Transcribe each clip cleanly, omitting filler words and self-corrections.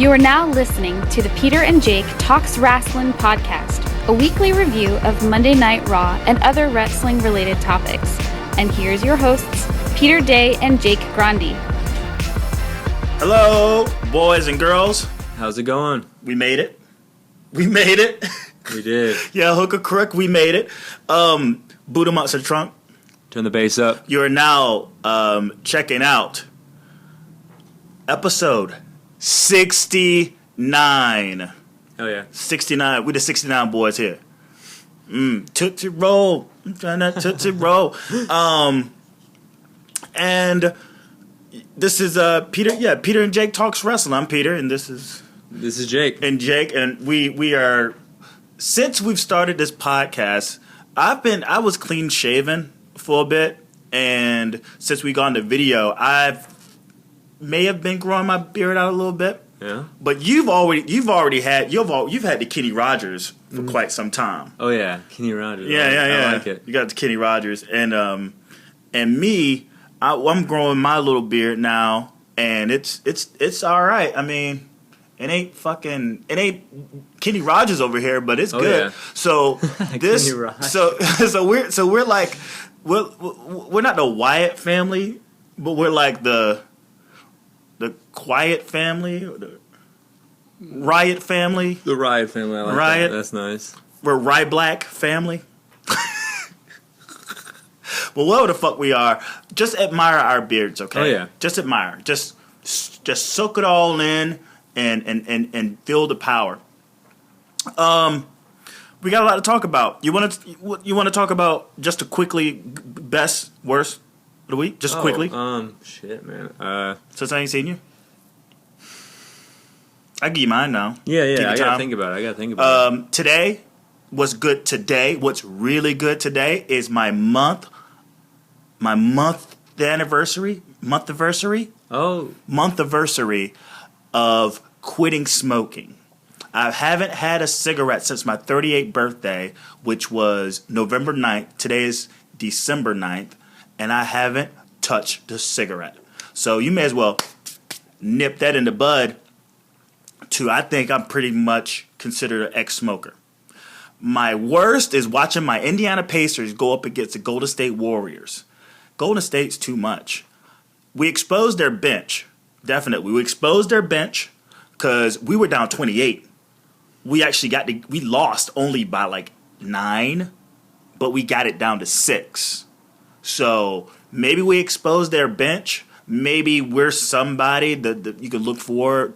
You are now listening to the Peter and Jake Talks Wrasslin podcast, a weekly review of Monday Night Raw and other wrestling-related topics. And here's your hosts, Peter Day and Jake Grandi. Hello, boys and girls. How's it going? We made it. We made it. We did. Yeah, hook or crook, we made it. Boot 'em out to the trunk. Turn the bass up. You are now checking out episode 69. Oh, yeah. 69. We the 69 boys here. Tootsie roll. I'm trying to tootsie roll. And this is Peter. Yeah, Peter and Jake Talks Wrestling. I'm Peter, and this is Jake. And Jake, and we are, since we've started this podcast, I was clean shaven for a bit, and since we got into video, may have been growing my beard out a little bit. Yeah. But you've had the Kenny Rogers for quite some time. Oh yeah, Kenny Rogers. Yeah. I like it. You got the Kenny Rogers, and me, I'm growing my little beard now, and it's all right. I mean, it ain't Kenny Rogers over here, but it's good. Yeah. So this, Kenny Rogers. so we're like, we're not the Wyatt family, but we're like the Quiet family, or the Riot family. The Riot family. I like Riot. That. That's nice. We're Rye Black family. Well, whatever the fuck we are, just admire our beards, okay? Oh yeah. Just admire. Just soak it all in and feel the power. We got a lot to talk about. You want to talk about just a quickly best worst of the week? Just quickly. Shit, man. Since I ain't seen you. I give you mine now. Yeah. Take your I time. gotta think about it. Today, what's good today? What's really good today is my month anniversary of quitting smoking. I haven't had a cigarette since my 38th birthday, which was November 9th. Today is December 9th, and I haven't touched the cigarette. So you may as well nip that in the bud. I think I'm pretty much considered an ex-smoker. My worst is watching my Indiana Pacers go up against the Golden State Warriors. Golden State's too much. We exposed their bench. Definitely. We exposed their bench because we were down 28. We actually we lost only by like 9, but we got it down to 6. So maybe we exposed their bench. Maybe we're somebody that you can look forward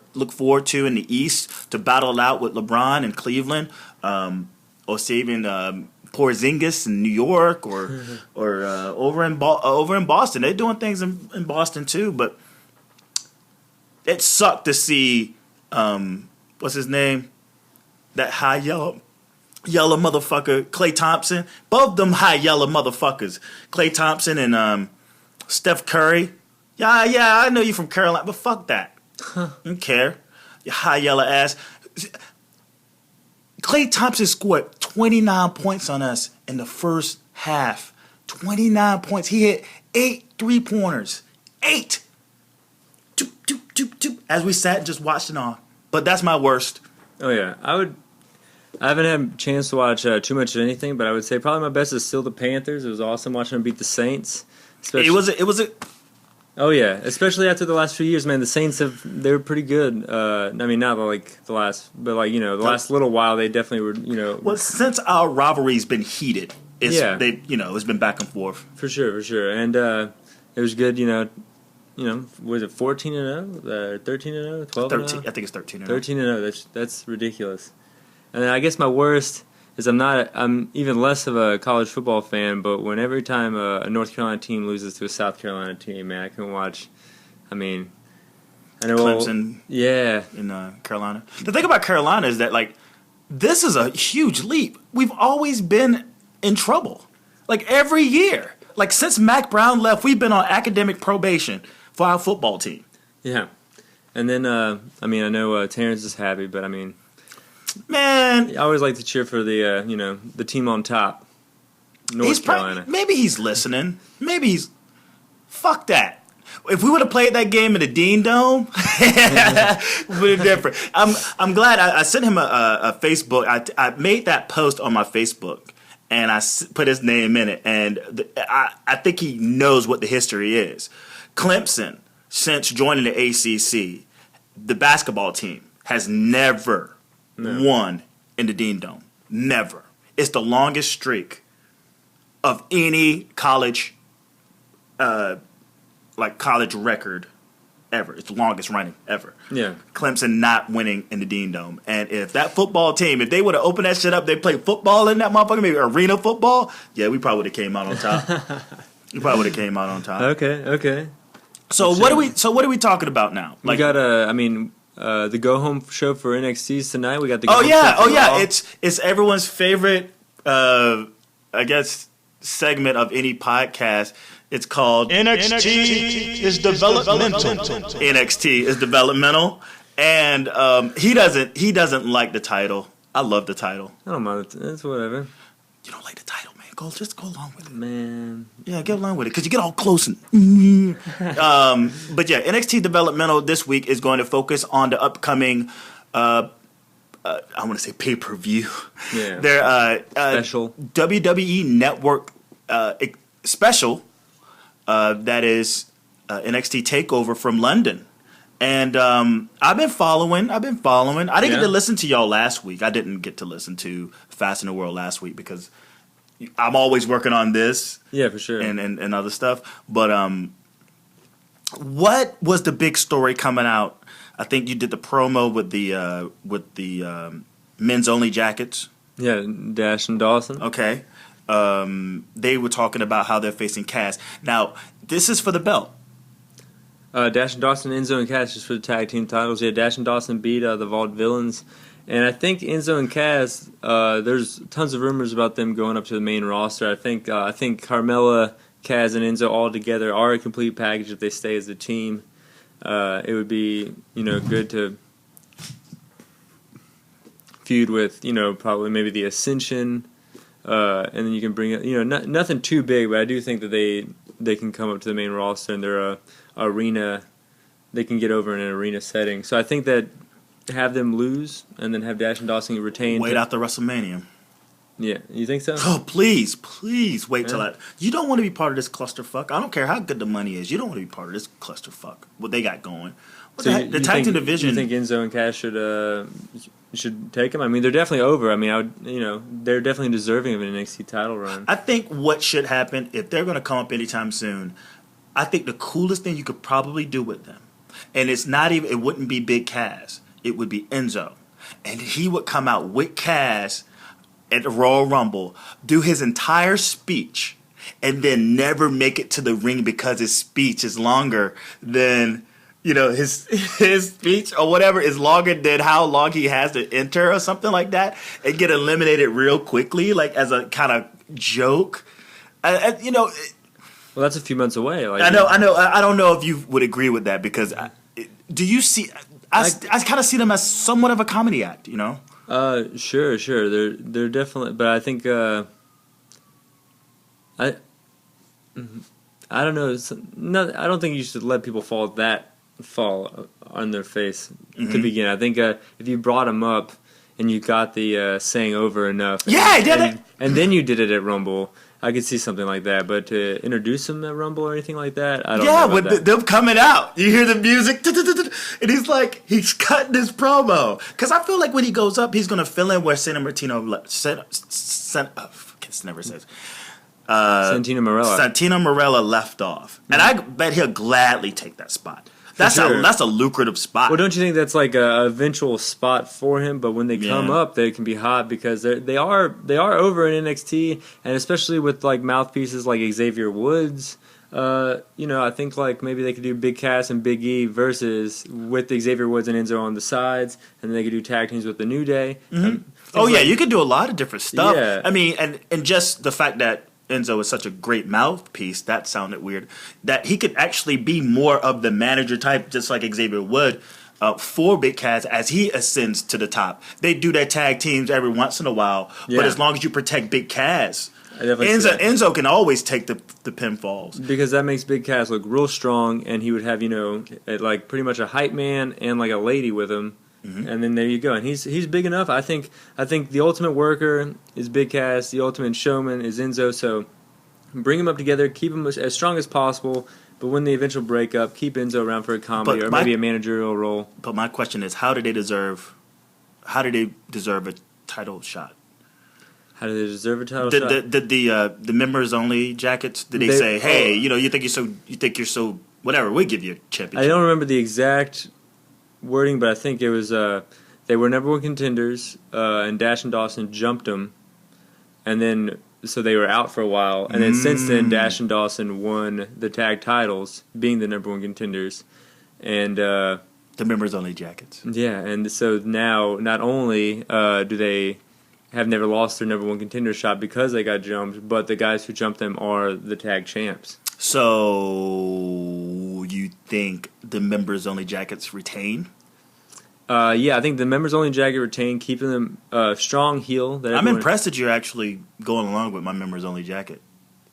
to in the East to battle it out with LeBron in Cleveland, or saving Porzingis in New York, or over in Boston. They're doing things in Boston too, but it sucked to see what's his name, that high yellow motherfucker, Klay Thompson. Both them high yellow motherfuckers, Klay Thompson and Steph Curry. Yeah, I know you from Carolina, but fuck that. I don't care. You high yellow ass. Klay Thompson scored 29 points on us in the first half. 29 points. He hit 8 3-pointers. 8. Doop, doop, doop, doop. As we sat and just watched it all. But that's my worst. Oh yeah, I haven't had a chance to watch too much of anything, but I would say probably my best is still the Panthers. It was awesome watching them beat the Saints. It was a. Oh yeah, especially after the last few years, man. The Saints they're pretty good. I mean, not like the last, but like the last little while, they definitely were. Well, since our rivalry's been heated, it's been back and forth. For sure, and it was good. Was it 14-0, 13-0, 12-0? 13. I think it's 13-0. 13-0. That's ridiculous. And then I guess my worst is I'm even less of a college football fan, but every time a North Carolina team loses to a South Carolina team, man, I can watch. I mean, I know Clemson. Yeah. In Carolina. The thing about Carolina is that this is a huge leap. We've always been in trouble, every year. Since Mac Brown left, we've been on academic probation for our football team. Yeah, and then I know Terrence is happy, but I mean. Man, I always like to cheer for the the team on top, North Carolina. Maybe he's listening. Maybe he's fuck that. If we would have played that game in the Dean Dome, it would have been different. I'm glad I sent him a Facebook. I made that post on my Facebook, and I put his name in it. And I think he knows what the history is. Clemson, since joining the ACC, the basketball team has never won in the Dean Dome. Never. It's the longest streak of any college college record ever. It's the longest running ever. Yeah. Clemson not winning in the Dean Dome. And if that football team, if they would have opened that shit up, they played football in that motherfucker, maybe arena football, yeah, we probably would have came out on top. We probably would have came out on top. Okay. So what are we talking about now? We got the go home show for NXT's tonight. We got the It's everyone's favorite I guess segment of any podcast. It's called NXT is developmental. NXT is developmental, and he doesn't like the title. I love the title. I don't mind. It's whatever. You don't like the title, man? Just go along with it, man. Yeah, get along with it because you get all close and. But yeah, NXT developmental this week is going to focus on the upcoming. I want to say pay-per-view. Yeah. Their special WWE Network special. That is NXT TakeOver from London. And I've been following. I didn't get to listen to y'all last week. I didn't get to listen to Fast in the World last week because I'm always working on this. Yeah, for sure. And other stuff. But what was the big story coming out? I think you did the promo with the men's only jackets. Yeah, Dash and Dawson. Okay. They were talking about how they're facing Cass. Now, this is for the belt. Dash and Dawson, Enzo and Cass just for the tag team titles. Yeah, Dash and Dawson beat the Vault Villains. And I think Enzo and Cass, there's tons of rumors about them going up to the main roster. I think Carmella, Cass, and Enzo all together are a complete package if they stay as a team. It would be, good to feud with, probably maybe the Ascension. And then you can bring it, nothing too big, but I do think that they can come up to the main roster and they're arena. They can get over in an arena setting. So I think that have them lose and then have Dash and Dawson retain. Wait out the WrestleMania. Yeah, you think so? Oh, please wait till that. You don't want to be part of this clusterfuck. I don't care how good the money is. You don't want to be part of this clusterfuck. What they got going. The tag team division. You think Enzo and Cass should take them? I mean, they're definitely over. I mean, they're definitely deserving of an NXT title run. I think what should happen if they're going to come up anytime soon. I think the coolest thing you could probably do with them, and it wouldn't be Big Cass. It would be Enzo, and he would come out with Cass at the Royal Rumble, do his entire speech, and then never make it to the ring because his speech is longer than. His speech or whatever is longer than how long he has to enter or something like that, and get eliminated real quickly, like as a kind of joke. Well, that's a few months away. I know. I don't know if you would agree with that because do you see? I kind of see them as somewhat of a comedy act. Sure. They're definitely, but I think I don't know. I don't think you should let people fall on their face to begin. I think if you brought them up and you got the saying over enough, and then you did it at Rumble, I could see something like that. But to introduce them at Rumble or anything like that, I don't know. Yeah, with them coming out, you hear the music, and he's cutting his promo. Because I feel like when he goes up, he's going to fill in where Santino Marella left off, and I bet he'll gladly take that spot. That's a lucrative spot. Well, don't you think that's like a eventual spot for him? But when they come up, they can be hot because they are over in NXT, and especially with like mouthpieces like Xavier Woods. I think like maybe they could do Big Cass and Big E versus with Xavier Woods and Enzo on the sides, and then they could do tag teams with the New Day. Mm-hmm. You could do a lot of different stuff. Yeah. I mean, and just the fact that Enzo is such a great mouthpiece, that sounded weird, that he could actually be more of the manager type, just like Xavier would, for Big Cass as he ascends to the top. They do their tag teams every once in a while, but as long as you protect Big Cass, Enzo can always take the pinfalls because that makes Big Cass look real strong, and he would have like pretty much a hype man and like a lady with him, and then there you go. And he's big enough. I think the ultimate worker is Big Cass. The ultimate showman is Enzo. So bring them up together, keep them as strong as possible. But when the eventual breakup, keep Enzo around for a comedy or maybe a managerial role. But my question is, how do they deserve a title shot? How do they deserve a title shot? The members only jackets? Did they say, hey, you think you're so whatever? We give you a championship. I don't remember the exact wording, but I think it was they were number one contenders, and Dash and Dawson jumped them, and then. So they were out for a while, and then since then, Dash and Dawson won the tag titles, being the number one contenders, and the members only jackets. Yeah, and so now not only do they have never lost their number one contender shot because they got jumped, but the guys who jumped them are the tag champs. So you think the members only jackets retain? Yeah, I think the members only jacket retain, keeping them strong heel. I'm impressed that you're actually going along with my members only jacket.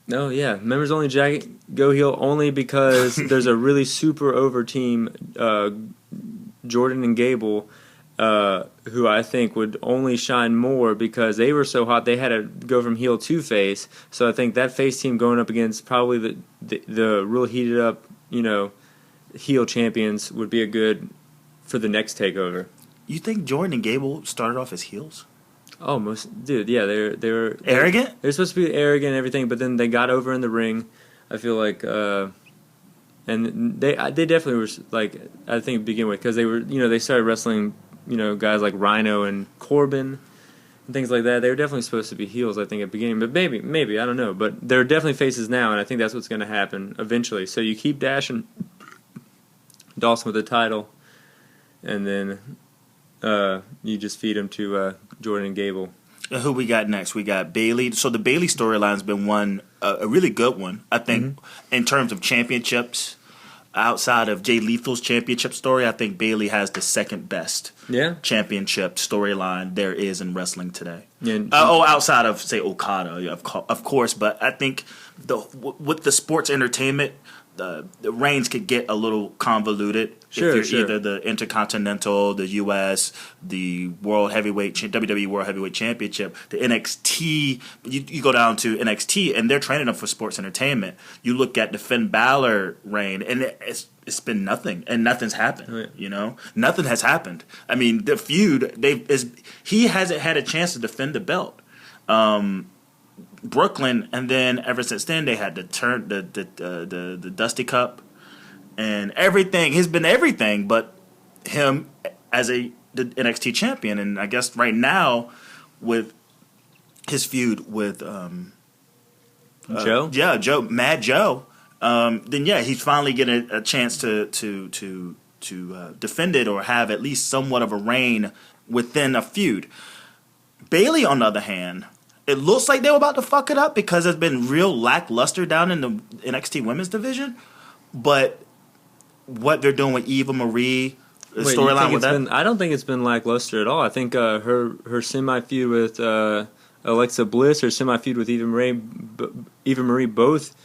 No, yeah, members only jacket go heel only because there's a really super over team, Jordan and Gable, who I think would only shine more because they were so hot they had to go from heel to face. So I think that face team going up against probably the real heated up heel champions would be a good. For the next takeover. You think Jordan and Gable started off as heels? Oh, yeah, they were arrogant. They're supposed to be arrogant and everything, but then they got over in the ring. I feel like, and they definitely were like I think to begin with because they were they started wrestling guys like Rhino and Corbin and things like that. They were definitely supposed to be heels I think at the beginning, but maybe I don't know. But they're definitely faces now, and I think that's what's going to happen eventually. So you keep Dash and Dawson with the title. And then you just feed them to Jordan and Gable. Who we got next? We got Bayley. So the Bayley storyline's been a really good one, I think, in terms of championships. Outside of Jay Lethal's championship story, I think Bayley has the second best championship storyline there is in wrestling today. Yeah. Outside of, say, Okada, of course. But I think with the sports entertainment, the reigns could get a little convoluted if you're either the Intercontinental, the U.S., the World Heavyweight, WWE World Heavyweight Championship, the NXT. You go down to NXT, and they're training them for sports entertainment. You look at the Finn Balor reign, and it's been nothing, and nothing's happened. Right. Nothing has happened. I mean, the feud, he hasn't had a chance to defend the belt. Brooklyn, and then ever since then they had the Dusty Cup and everything. He's been everything but him as the NXT champion. And I guess right now with his feud with Joe, Mad Joe, then he's finally getting a chance to defend it or have at least somewhat of a reign within a feud. Bayley, on the other hand. It looks like they were about to fuck it up because it's been real lackluster down in the NXT women's division. But what they're doing with Eva Marie, the storyline with that, I don't think it's been lackluster at all. I think her semi feud with Alexa Bliss or semi feud with Eva Marie both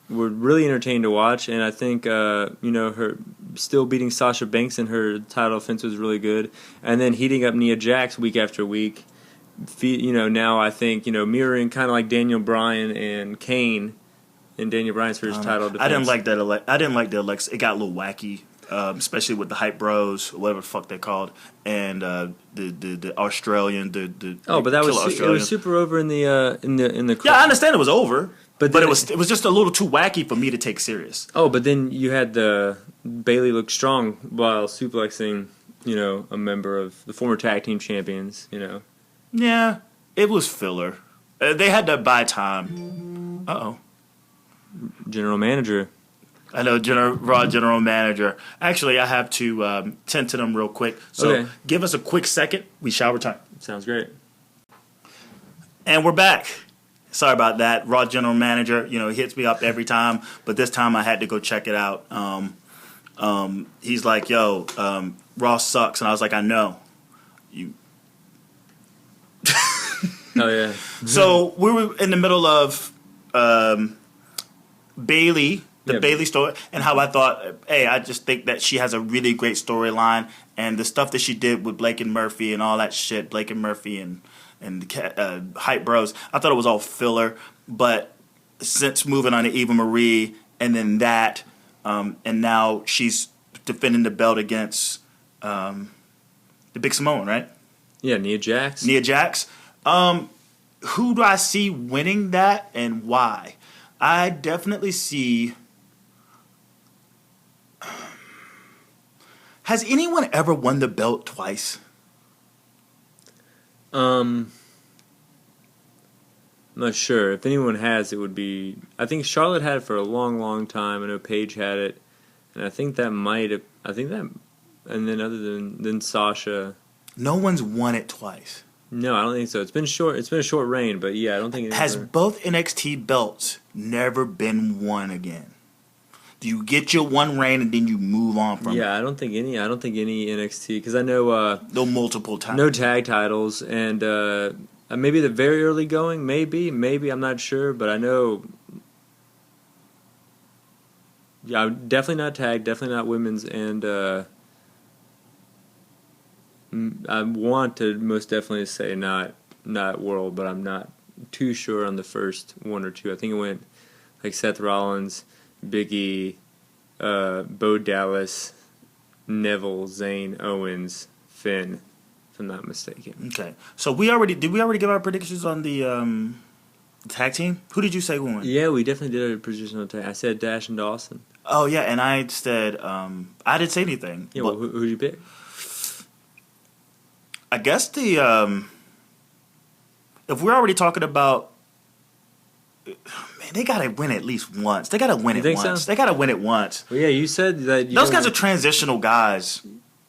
were really entertaining to watch. And I think her still beating Sasha Banks in her title defense was really good. And then heating up Nia Jax week after week. Now I think mirroring kind of like Daniel Bryan and Kane in Daniel Bryan's first title defense. I didn't like that. I didn't like the Alexa. It got a little wacky, especially with the Hype Bros, whatever the fuck they're called, and the Australian. But that was it was super over in the. Yeah, I understand it was over, but it was just a little too wacky for me to take serious. Oh, but then you had the Bayley look strong while suplexing a member of the former tag team champions. Yeah, it was filler. They had to buy time. Uh-oh. General manager. I know, Raw general manager. Actually, I have to tend to them real quick. So Give us a quick second. We shall return. Sounds great. And we're back. Sorry about that. Raw general manager, he hits me up every time. But this time I had to go check it out. He's like, Raw sucks. And I was like, I know. Oh yeah. So we were in the middle of Bailey, the Bailey story, and how I thought, hey, I just think that she has a really great storyline, and the stuff that she did with Blake and Murphy and all that shit, Blake and Murphy and the Hype Bros, I thought it was all filler. But since moving on to Eva Marie, and then that, and now she's defending the belt against the Big Samoan, right? Yeah, Nia Jax. Who do I see winning that and why? I definitely see. Has anyone ever won the belt twice? I'm not sure. If anyone has, it would be. I think Charlotte had it for a long, long time. I know Paige had it, and I think that might have. I think that, and then other than Sasha, no one's won it twice. No, I don't think so. It's been short. It's been a short reign, but yeah, I don't think it has both NXT belts never been won again. Do you get your one reign and then you move on from it? Yeah, I don't think any NXT, because I know no multiple times, no tag titles, and maybe the very early going, maybe I'm not sure, but I know. Yeah, definitely not tag, definitely not women's, and I want to most definitely say not world, but I'm not too sure on the first one or two. I think it went like Seth Rollins, Big E, Bo Dallas, Neville, Zayn, Owens, Finn, if I'm not mistaken. Okay, so did we already give our predictions on the tag team? Who did you say won? Yeah, we definitely did a prediction on tag. I said Dash and Dawson. Oh yeah, and I said I didn't say anything. Yeah, well, who'd you pick? I guess if we're already talking about, man, they gotta win at least once. They gotta win it once. So? They gotta win it once. Well, yeah, you said that those guys are transitional guys.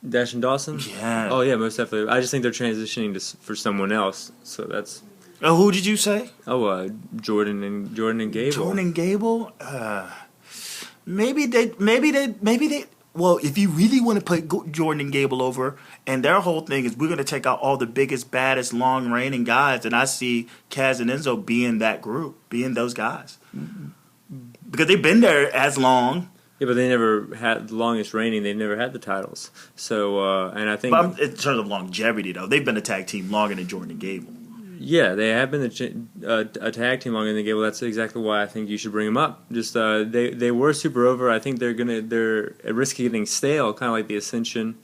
Dash and Dawson. Yeah. Oh yeah, most definitely. I just think they're transitioning for someone else. So that's. Oh, who did you say? Oh, Jordan and Gable. Jordan and Gable. Maybe they. Well, if you really want to put Jordan and Gable over, and their whole thing is we're going to take out all the biggest, baddest, long reigning guys, and I see Kaz and Enzo being that group, being those guys, because they've been there as long. Yeah, but they never had the longest reigning. They never had the titles. So, and I think, but in terms of longevity, though, they've been a tag team longer than Jordan and Gable. Yeah, they have been a tag team longer than Gable. That's exactly why I think you should bring them up. Just they were super over. I think they're at risk of getting stale, kind of like the Ascension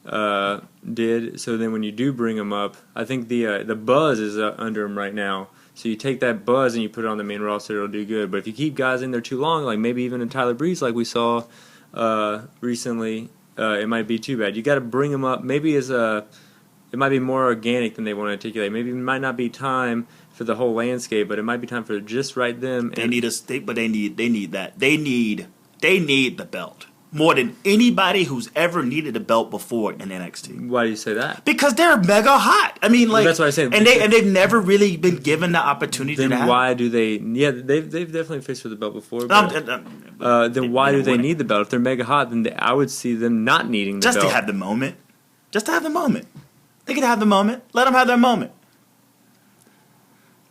did. So then when you do bring them up, I think the buzz is under them right now. So you take that buzz and you put it on the main roster, it'll do good. But if you keep guys in there too long, like maybe even in Tyler Breeze, like we saw recently, it might be too bad. You got to bring them up. Maybe it might be more organic than they want to articulate. Maybe it might not be time for the whole landscape, but it might be time for just right them. They need that. They need the belt more than anybody who's ever needed a belt before in NXT. Why do you say that? Because they're mega hot. I mean, like, well, that's what I say. And they've never really been given the opportunity. Then to have. Why do they? Yeah, they've definitely faced for the belt before. But, then why do they need the belt? If they're mega hot, then I would see them not needing the belt. Just to have the moment. They can have the moment. Let them have their moment.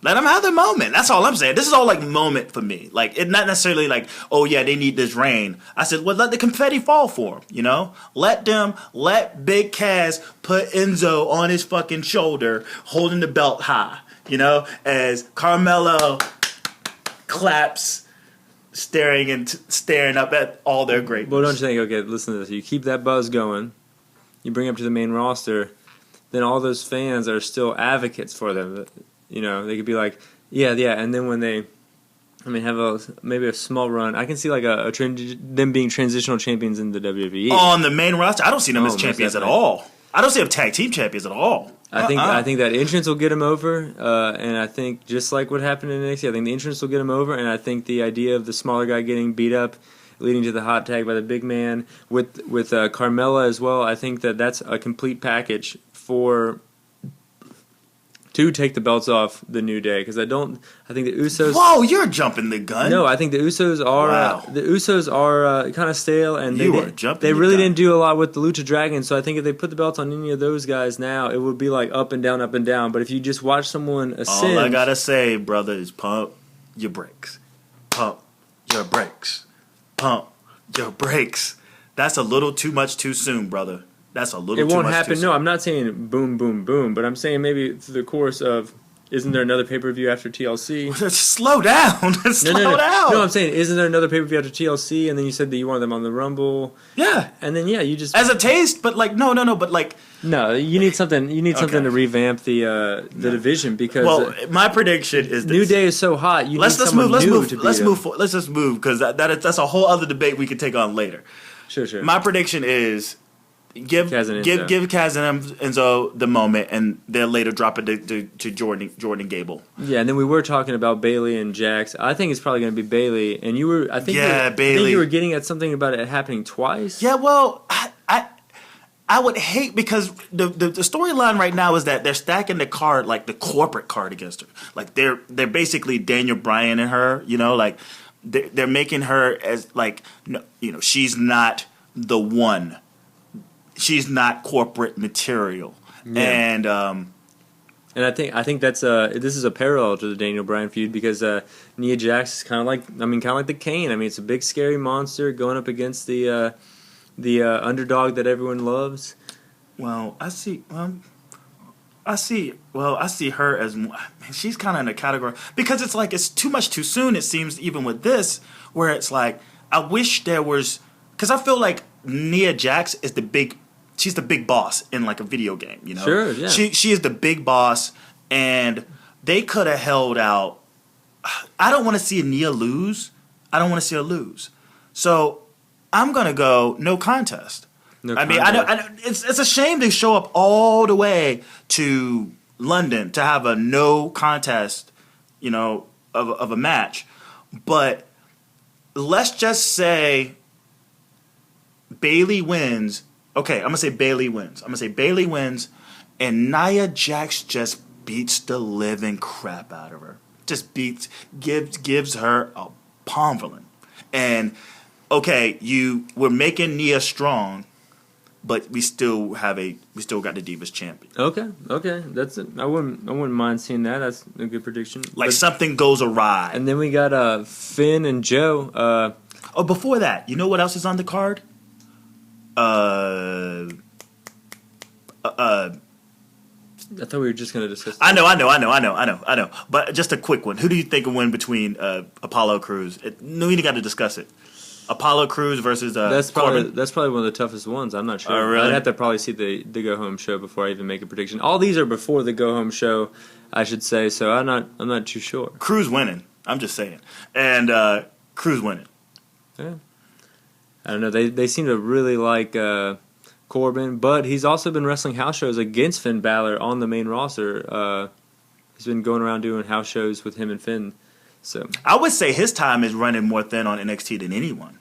That's all I'm saying. This is all like moment for me. Like, it's not necessarily like, oh yeah, they need this reign. I said, well, let the confetti fall for them, you know? Let Big Cass put Enzo on his fucking shoulder, holding the belt high, you know? As Carmelo claps, staring up at all their greatness. Well, don't you think, okay, listen to this. You keep that buzz going. You bring up to the main roster. Then all those fans are still advocates for them. You know, they could be like, yeah, and then when they, have maybe a small run, I can see like them being transitional champions in the WWE. On the main roster, I don't see them as champions at all. I don't see them tag team champions at all. I think that entrance will get them over, and I think just like what happened in NXT, I think the entrance will get them over, and I think the idea of the smaller guy getting beat up, leading to the hot tag by the big man with Carmella as well, I think that's a complete package to take the belts off the New Day, because I think the Usos. Whoa, you're jumping the gun. No, I think the Usos are kind of stale, and they really didn't do a lot with the Lucha Dragons. So I think if they put the belts on any of those guys now, it would be like up and down, up and down. But if you just watch someone ascend, all I gotta say, brother, is pump your brakes, pump your brakes, pump your brakes. That's a little too much too soon, brother. That's a little too much. It won't happen. No, I'm not saying boom, boom, boom, but I'm saying maybe through the course of, isn't there another pay-per-view after TLC? Slow down. Slow down. No, I'm saying, isn't there another pay-per-view after TLC? And then you said that you wanted them on the Rumble. Yeah. And then, you just... As a taste, but like, no, but like... No, you need something something to revamp the division, because... Well, my prediction is this. New Day is so hot, let's just move, because that's a whole other debate we could take on later. Sure. My prediction is... Give Kaz and Enzo the moment, and they'll later drop it to Jordan Gable. Yeah, and then we were talking about Bayley and Jax. I think it's probably going to be Bayley, and you were. Bayley. I think you were getting at something about it happening twice. Yeah, well, I would hate, because the storyline right now is that they're stacking the card, like the corporate card, against her. Like they're basically Daniel Bryan and her. Like they're making her as like she's not the one. She's not corporate material, and I think that's this is a parallel to the Daniel Bryan feud, because Nia Jax is kind of like the Kane. It's a big scary monster going up against the underdog that everyone loves. Well, I see her as she's kind of in a category, because it's like it's too much too soon. It seems, even with this, where it's like I wish there was, because I feel like Nia Jax is she's the big boss in like a video game, Sure, yeah. She is the big boss, and they could have held out. I don't want to see Nia lose. I don't want to see her lose. So I'm gonna go no contest. I know it's a shame they show up all the way to London to have a no contest, of a match. But let's just say Bayley wins. Okay, I'm going to say Bayley wins. And Nia Jax just beats the living crap out of her. Just gives her a pommeling. And, okay, we're making Nia strong, but we still got the Divas champion. Okay, that's it. I wouldn't mind seeing that. That's a good prediction. Like something goes awry. And then we got Finn and Joe. Before that, you know what else is on the card? I thought we were just going to discuss that. I know. But just a quick one. Who do you think will win between Apollo Crews? No, you got to discuss it. Apollo Crews versus Corbin. That's probably one of the toughest ones. I'm not sure. Oh, really? I'd have to probably see the Go Home show before I even make a prediction. All these are before the Go Home show, I should say. So I'm not too sure. Crews winning. I'm just saying, and Crews winning. Yeah. I don't know. They seem to really like Corbin, but he's also been wrestling house shows against Finn Balor on the main roster. He's been going around doing house shows with him and Finn. So I would say his time is running more thin on NXT than anyone.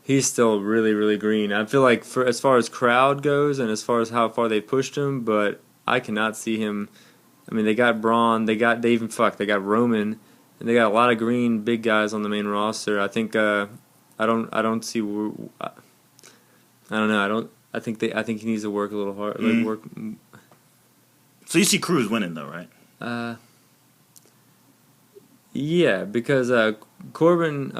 He's still really, really green. I feel like as far as crowd goes and as far as how far they pushed him, but I cannot see him. They got Braun, they got Roman, and they got a lot of green big guys on the main roster. I think I don't see. I don't know. I think he needs to work a little hard. Mm-hmm. Work. So you see Crews winning though, right? Yeah, because Corbin.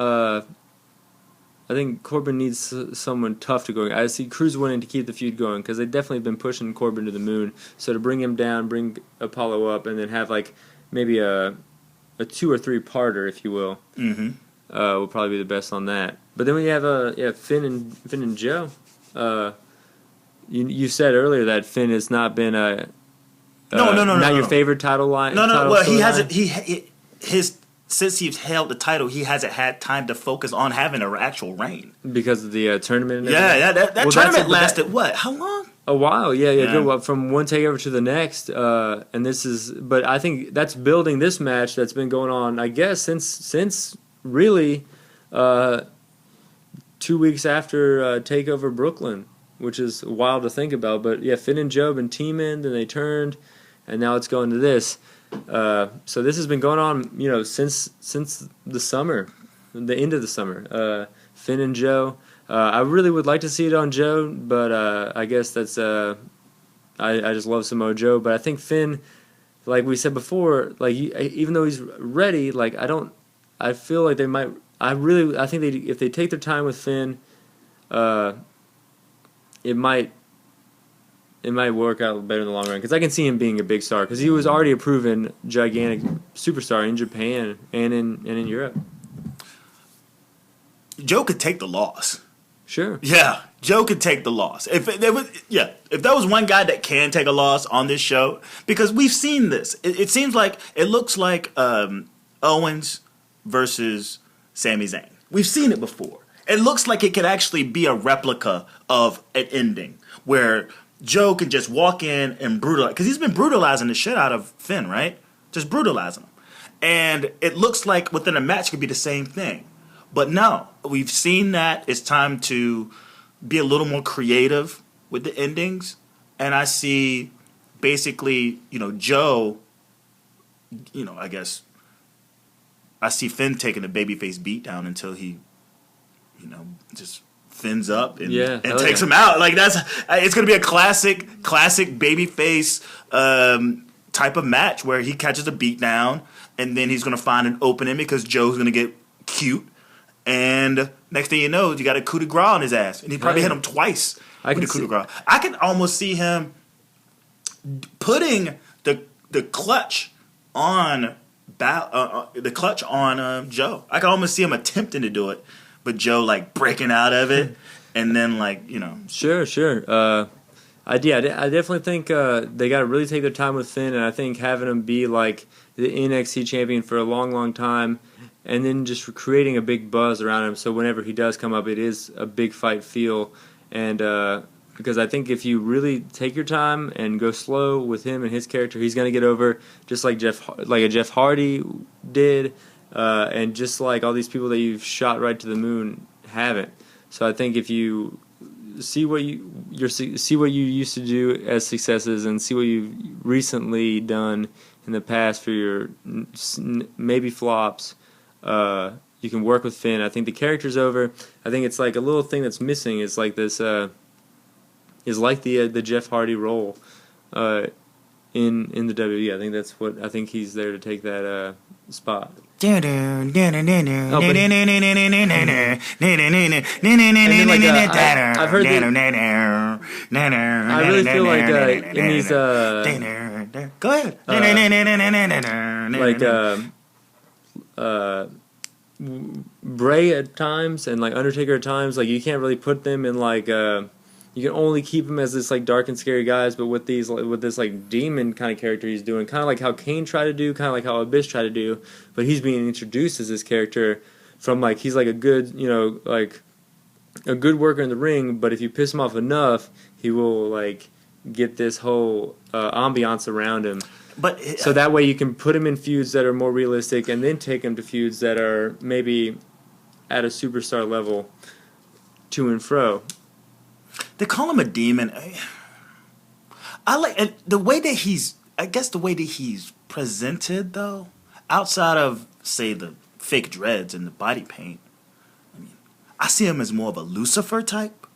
I think Corbin needs someone tough to go. I see Crews winning to keep the feud going, because they've definitely been pushing Corbin to the moon. So to bring him down, bring Apollo up, and then have like maybe a 2 or 3 parter, if you will. Mm-hmm. Will probably be the best on that. But then we have Finn and Joe. You said earlier that Finn has not been not your favorite title line. No. Well, he hasn't. Since he's held the title, he hasn't had time to focus on having an actual reign because of the tournament. That tournament lasted what? How long? A while, yeah. Good. Well, from one takeover to the next, and this is. But I think that's building this match that's been going on. I guess since really, 2 weeks after Takeover Brooklyn, which is wild to think about. But yeah, Finn and Joe been teaming, then they turned, and now it's going to this. So this has been going on, since the summer, the end of the summer. Finn and Joe. I really would like to see it on Joe, but I guess that's I just love Samoa Joe. But I think Finn, like we said before, like even though he's ready, like I feel like they might. I think if they take their time with Finn, it might work out better in the long run, because I can see him being a big star, because he was already a proven gigantic superstar in Japan and in Europe. Joe could take the loss. Sure. Yeah, Joe could take the loss. If there was one guy that can take a loss on this show, because we've seen this. It looks like Owens versus Sami Zayn. We've seen it before. It looks like it could actually be a replica of an ending where Joe can just walk in and brutalize, because he's been brutalizing the shit out of Finn, right? Just brutalizing him. And it looks like within a match could be the same thing. But no, we've seen that it's time to be a little more creative with the endings. And I see basically, Joe, I guess I see Finn taking a babyface beatdown until he, just fins up and takes him out. Like it's going to be a classic babyface type of match where he catches a beatdown and then he's going to find an opening because Joe's going to get cute. And next thing you know, you got a coup de grace on his ass. And he probably hit him twice with the coup de grace. I can almost see him putting the clutch on Joe. I can almost see him attempting to do it, but Joe like breaking out of it, and then Sure. I definitely think they got to really take their time with Finn, and I think having him be like the NXT champion for a long, long time, and then just creating a big buzz around him, so whenever he does come up, it is a big fight feel. And because I think if you really take your time and go slow with him and his character, he's going to get over, just like a Jeff Hardy did, and just like all these people that you've shot right to the moon haven't. So I think if you see what you used to do as successes and see what you've recently done in the past for your maybe flops, you can work with Finn. I think the character's over. I think it's like a little thing that's missing is like this is like the Jeff Hardy role in the WWE. I think that's what I think he's there to take that spot. I really feel like in these go ahead. Bray at times and like Undertaker at times, like you can't really put them in like you can only keep him as this like dark and scary guys, but with this like demon kind of character he's doing, kind of like how Kane tried to do, kind of like how Abyss tried to do, but he's being introduced as this character from like he's like a good like a good worker in the ring, but if you piss him off enough, he will like get this whole ambiance around him. But so that way you can put him in feuds that are more realistic, and then take him to feuds that are maybe at a superstar level, to and fro. They call him a demon. I like and the way that he's presented though, outside of say the fake dreads and the body paint. I mean, I see him as more of a Lucifer type,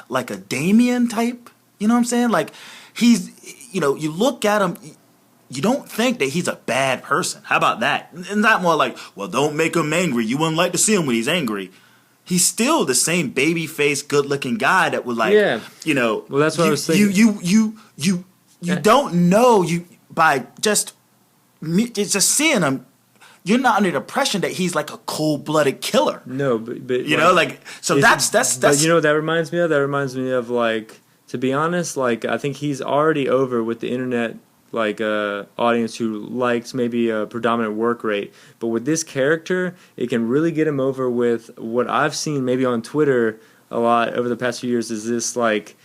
like a Damien type. You know what I'm saying? Like he's, you look at him, you don't think that he's a bad person. How about that? And not more like, well, don't make him angry. You wouldn't like to see him when he's angry. He's still the same baby-faced, good-looking guy that would like, Well, that's what I was thinking. You don't know by just seeing him. You're not under the impression that he's like a cold-blooded killer. No, but that's. But you know what that reminds me of? That reminds me of like, to be honest, like I think he's already over with the internet. Like audience who likes maybe a predominant work rate, but with this character, it can really get him over with what I've seen maybe on Twitter a lot over the past few years. Is this like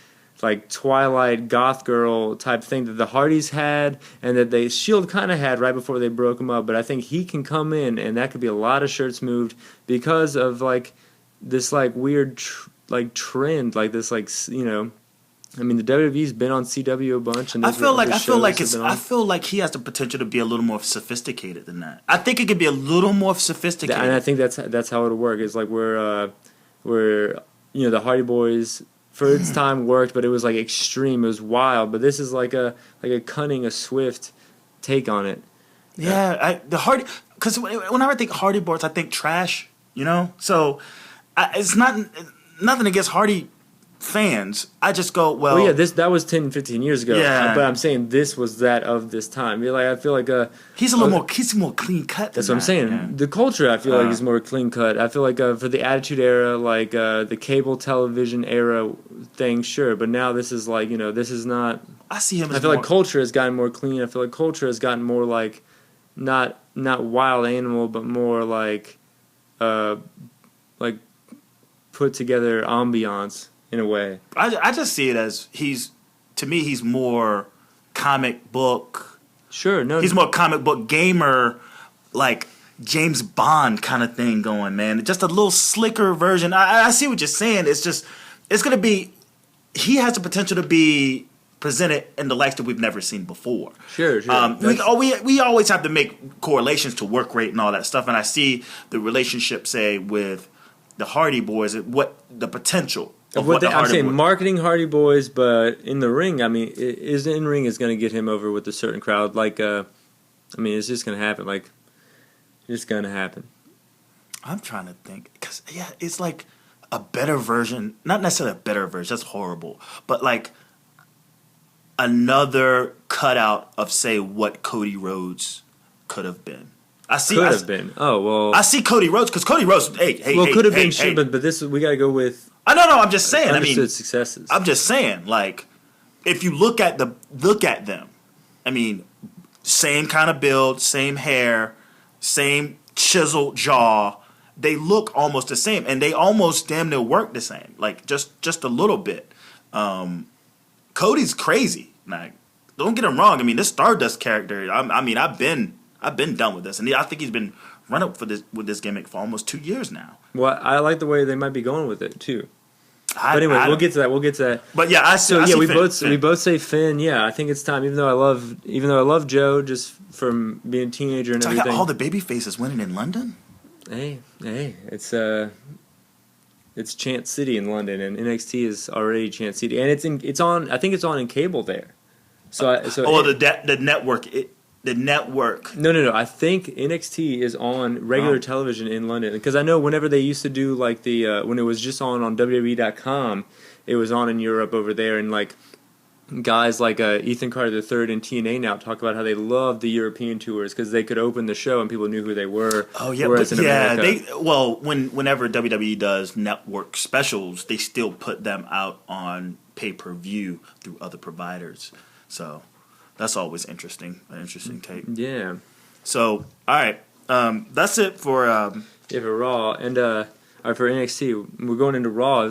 Twilight goth girl type thing that the Hardys had and that the Shield kind of had right before they broke him up? But I think he can come in, and that could be a lot of shirts moved because of like this like weird trend, like this like I mean, the WWE's been on CW a bunch, and I feel like it's he has the potential to be a little more sophisticated than that. I think it could be a little more sophisticated. And I think that's how it'll work. It's like we're the Hardy Boys for its time worked, but it was like extreme. It was wild. But this is like a cunning, a swift take on it. Yeah, because whenever I think Hardy Boys, I think trash. So it's nothing against Hardy fans. I just go, well yeah, that was 10, 15 years ago. Yeah. But I'm saying this was that of this time. I feel like he's more clean cut. That's what I'm saying. Yeah. The culture, I feel like, is more clean cut. I feel like for the Attitude Era, like the cable television era thing, sure. But now this is like, this is not. I see him. I feel like culture has gotten more clean. I feel like culture has gotten more like, not wild animal, but more like put together ambiance. In a way, I just see it as he's more comic book. Sure, no, he's more comic book gamer, like James Bond kind of thing going, man. Just a little slicker version. I see what you're saying. It's gonna be. He has the potential to be presented in the lights that we've never seen before. Sure. We always have to make correlations to work rate and all that stuff, and I see the relationship, say, with the Hardy Boys, what the potential. I'm saying marketing Hardy Boys, but in the ring, I mean, in ring is going to get him over with a certain crowd. Like, I mean, it's just going to happen. Like, it's going to happen. I'm trying to think because it's like a better version, not necessarily a better version. That's horrible, but like another cutout of, say, what Cody Rhodes could have been. Could have been. Oh well. I see Cody Rhodes because Cody Rhodes. Could have been. But this we got to go with. I know. I'm just saying. Understood successes. I'm just saying. Like, if you look at them. I mean, same kind of build, same hair, same chiseled jaw. They look almost the same, and they almost damn near work the same. Like just a little bit. Cody's crazy. Like, don't get him wrong. I mean, this Stardust character. I've been done with this, and I think he's been run up with this gimmick for almost 2 years now. Well, I like the way they might be going with it too. But anyway, we'll get to that. But yeah, we both say Finn. Yeah, I think it's time. Even though I love Joe just from being a teenager and everything. I got all the baby faces winning in London. Hey, it's Chant City in London, and NXT is already Chant City, and it's on. I think it's on in cable there. The network. The network. No. I think NXT is on regular television in London because I know whenever they used to do like the when it was just on WWE.com, it was on in Europe over there, and like guys like Ethan Carter III and TNA now talk about how they love the European tours because they could open the show and people knew who they were. Oh yeah, whereas in America, whenever WWE does network specials, they still put them out on pay-per-view through other providers. So. That's always interesting. An interesting take. Yeah. So, all right. That's it for Raw. And for NXT, we're going into Raw.